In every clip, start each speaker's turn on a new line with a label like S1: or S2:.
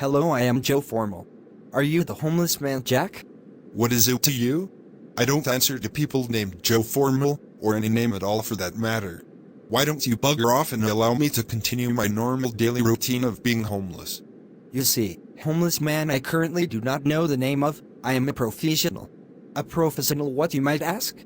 S1: Hello, I am Joe Formal. Are you the homeless man, Jack?
S2: What is it to you? I don't answer to people named Joe Formal, or any name at all for that matter. Why don't you bugger off and allow me to continue my normal daily routine of being homeless?
S1: You see, homeless man I currently do not know the name of. I am a professional. A professional what, you might ask?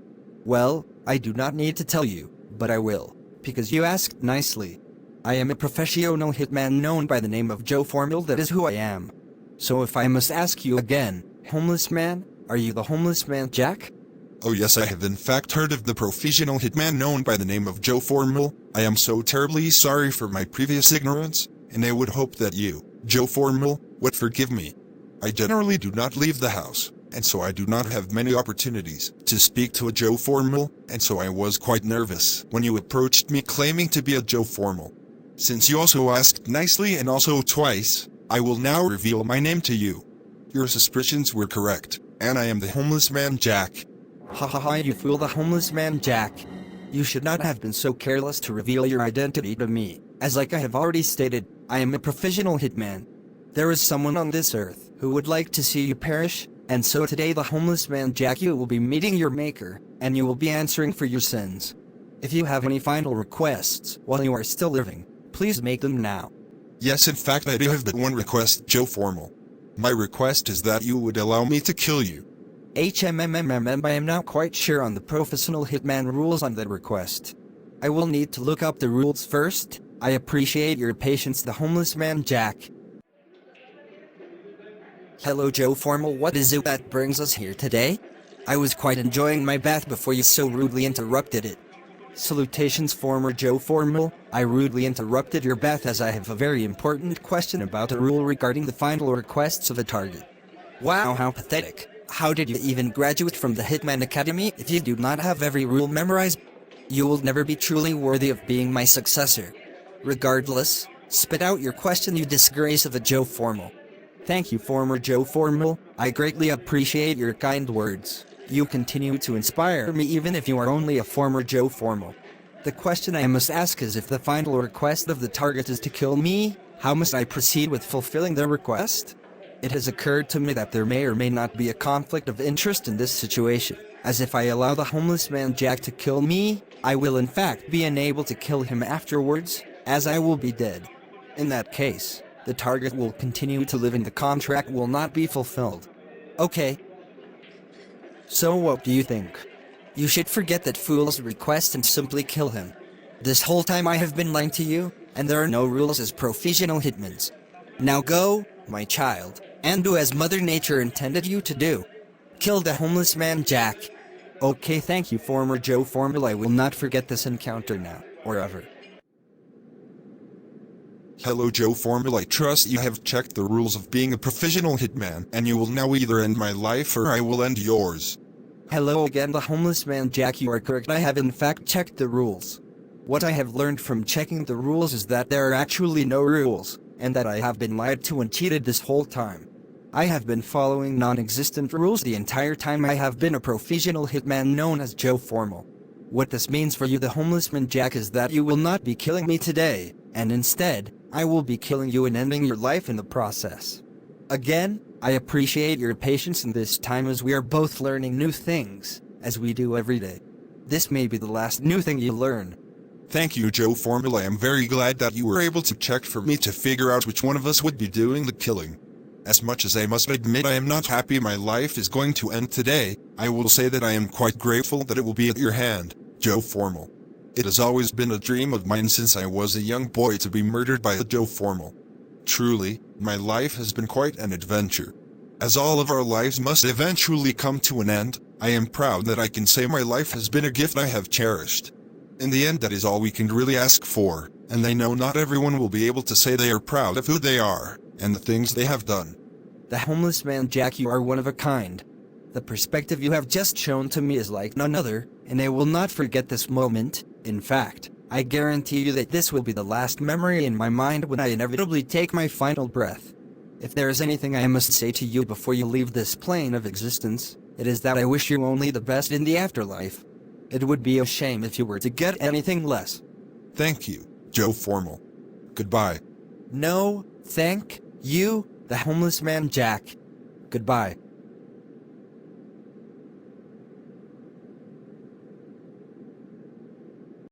S1: Well, I do not need to tell you, but I will, because you asked nicely. I am a professional hitman known by the name of Joe Formal, that is who I am. So if I must ask you again, homeless man, are you the homeless man, Jack?
S2: Oh yes, I have in fact heard of the professional hitman known by the name of Joe Formal. I am so terribly sorry for my previous ignorance, and I would hope that you, Joe Formal, would forgive me. I generally do not leave the house, and so I do not have many opportunities to speak to a Joe Formal, and so I was quite nervous when you approached me claiming to be a Joe Formal. Since you also asked nicely and also twice, I will now reveal my name to you. Your suspicions were correct, and I am the homeless man Jack.
S1: Ha ha ha, you fool, the homeless man Jack. You should not have been so careless to reveal your identity to me, as like I have already stated, I am a professional hitman. There is someone on this earth who would like to see you perish, and so today the homeless man Jack, you will be meeting your maker, and you will be answering for your sins. If you have any final requests while you are still living, please make them now.
S2: Yes, in fact I do have but one request, Joe Formal. My request is that you would allow me to kill you.
S1: I am not quite sure on the professional hitman rules on that request. I will need to look up the rules first. I appreciate your patience, the homeless man Jack. Hello Joe Formal, what is it that brings us here today? I was quite enjoying my bath before you so rudely interrupted it. Salutations, former Joe Formal. I rudely interrupted your bath as I have a very important question about a rule regarding the final requests of a target. Wow, how pathetic. How did you even graduate from the Hitman Academy if you do not have every rule memorized? You will never be truly worthy of being my successor. Regardless, spit out your question, you disgrace of a Joe Formal. Thank you, former Joe Formal. I greatly appreciate your kind words. You continue to inspire me even if you are only a former Joe Formal. The question I must ask is, if the final request of the target is to kill me, how must I proceed with fulfilling their request? It has occurred to me that there may or may not be a conflict of interest in this situation, as if I allow the homeless man Jack to kill me, I will in fact be unable to kill him afterwards, as I will be dead. In that case, the target will continue to live and the contract will not be fulfilled. Okay. So what do you think? You should forget that fool's request and simply kill him. This whole time I have been lying to you, and there are no rules as professional hitmans. Now go, my child, and do as Mother Nature intended you to do. Kill the homeless man Jack. Okay, thank you, former Joe Formal. I will not forget this encounter now, or ever.
S2: Hello Joe Formal, I trust you have checked the rules of being a professional hitman, and you will now either end my life or I will end yours.
S1: Hello again, the homeless man Jack, you are correct. I have in fact checked the rules. What I have learned from checking the rules is that there are actually no rules, and that I have been lied to and cheated this whole time. I have been following non-existent rules the entire time I have been a professional hitman known as Joe Formal. What this means for you, the homeless man Jack, is that you will not be killing me today, and instead, I will be killing you and ending your life in the process. Again, I appreciate your patience in this time as we are both learning new things, as we do every day. This may be the last new thing you learn.
S2: Thank you, Joe Formal. I am very glad that you were able to check for me to figure out which one of us would be doing the killing. As much as I must admit I am not happy my life is going to end today, I will say that I am quite grateful that it will be at your hand, Joe Formal. It has always been a dream of mine since I was a young boy to be murdered by a Joe Formal. Truly, my life has been quite an adventure. As all of our lives must eventually come to an end, I am proud that I can say my life has been a gift I have cherished. In the end, that is all we can really ask for, and I know not everyone will be able to say they are proud of who they are, and the things they have done.
S1: The homeless man Jack, you are one of a kind. The perspective you have just shown to me is like none other, and I will not forget this moment. In fact, I guarantee you that this will be the last memory in my mind when I inevitably take my final breath. If there is anything I must say to you before you leave this plane of existence, it is that I wish you only the best in the afterlife. It would be a shame if you were to get anything less.
S2: Thank you, Joe Formal. Goodbye.
S1: No, thank you. The homeless man Jack. Goodbye.